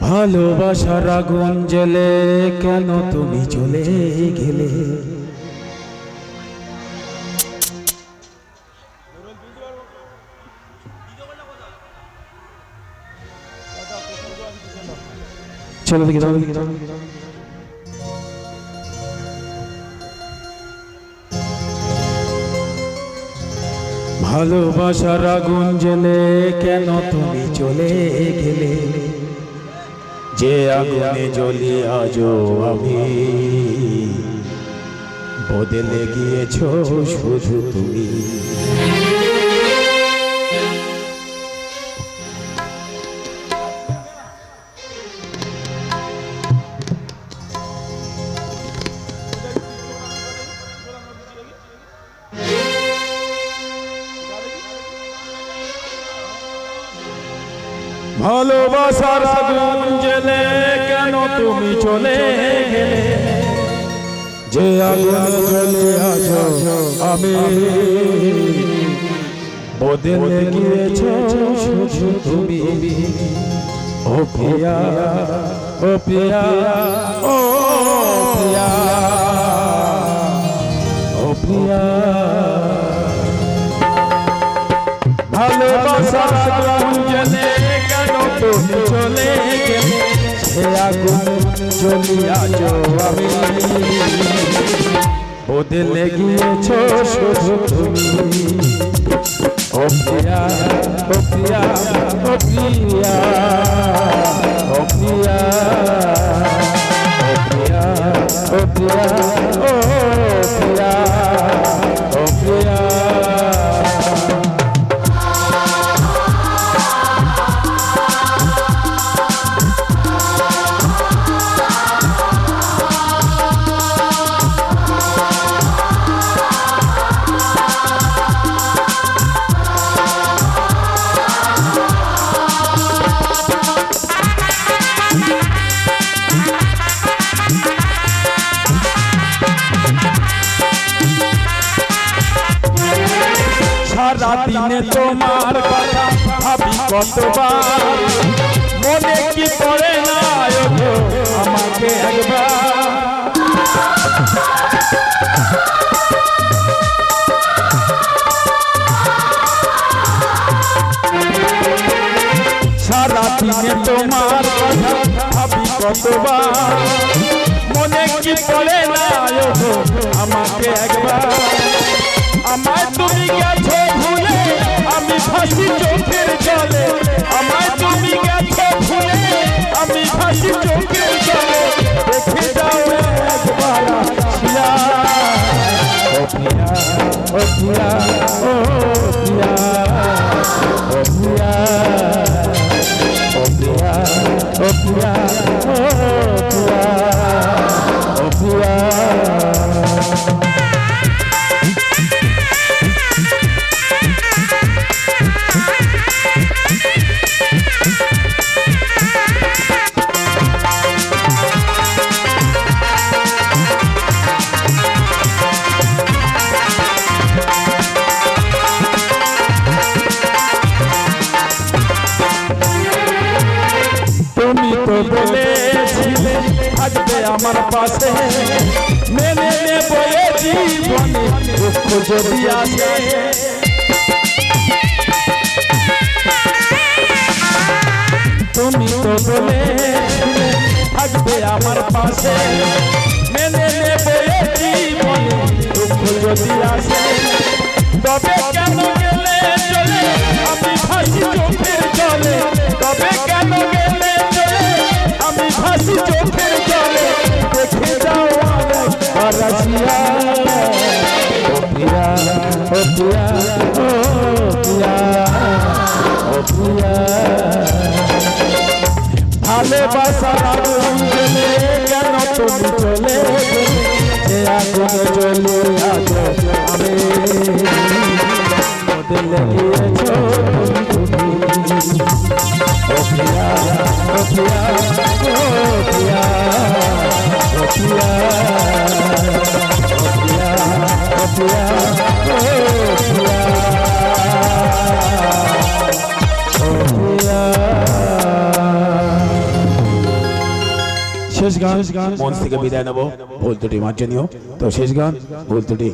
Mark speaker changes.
Speaker 1: ভালোবাসার আগুন জ্বলে কেন তুমি চলে গেলে। চলো দেখি ভালোবাসার আগুন জ্বলে কেন তুমি চলে গেলে। যে আগুনে জ্বলি আজও আমি, বদলে গিয়েছ শুধু তুমি। ভালোবাসার আগুন জ্বলে কেন তুমি চলে গেলে। যে আগুন জ্বলে আছো আমি, বদলে গিয়েছ শুধু তুমি। ও প্রিয়া ও প্রিয়া ও প্রিয়া ও প্রিয়া। ভালোবাসার আগুন জ্বলে কেন তুমি চলে গেলে। সে আগুন জ্বলিয়া আমি, বদলে গিয়েছ শুধু তুমি। ও প্রিয়া ও প্রিয়া ও প্রিয়া ও প্রিয়া ও প্রিয়া ও প্রিয়া ও প্রিয়া ও প্রিয়া। সারা দিনে তোমার কথা ভাবি কতবার, মনে কি পড়ে না আমাকে একবার। সারা দিনে তোমার কথা ভাবি কতবার, মনে কি পড়ে না আমাকে একবার। আমায় তুমি গেছো ভুলে আমি ভাসি চোখের জলে। আমায় তুমি গেছো ভুলে আমি ভাসি চোখের জলে। দেখে যাও একবার আসিয়া। ও প্রিয়া ও প্রিয়া ও প্রিয়া ও প্রিয়া ও প্রিয়া ও প্রিয়া ও প্রিয়া ও প্রিয়া। তুমি তো বলেছিলে থাকবে আমার পাশে, মেনে নেবো জীবনে দুঃখ যদি আসে। তুমি তো বলেছিলে থাকবে আমার পাশে, মেনে নেবো জীবনে দুঃখ যদি আসে। তবে কেন গেলে চলে আমি ভাসি চোখের জলে। তবে কেন গেলে চলে আমি ভাসি চোখের জলে। দেখে যাও একবার আসিয়া। ও প্রিয়া ও প্রিয়া ও প্রিয়া ও প্রিয়া। ভালোবাসার আগুন জ্বলে কেন তুমি চলে গেলে। যে আগুন জ্বলে আছো আমি, বদলে গিয়েছ তুমি। ও প্রিয়া ও প্রিয়া ও প্রিয়া ও প্রিয়া ও প্রিয়া ও প্রিয়া ও প্রিয়া ও প্রিয়া। শেষ গান মঞ্চ থেকে বিদায় নেব, ভুল ত্রুটি মার্জনীয়। তো শেষ গান ভুল ত্রুটি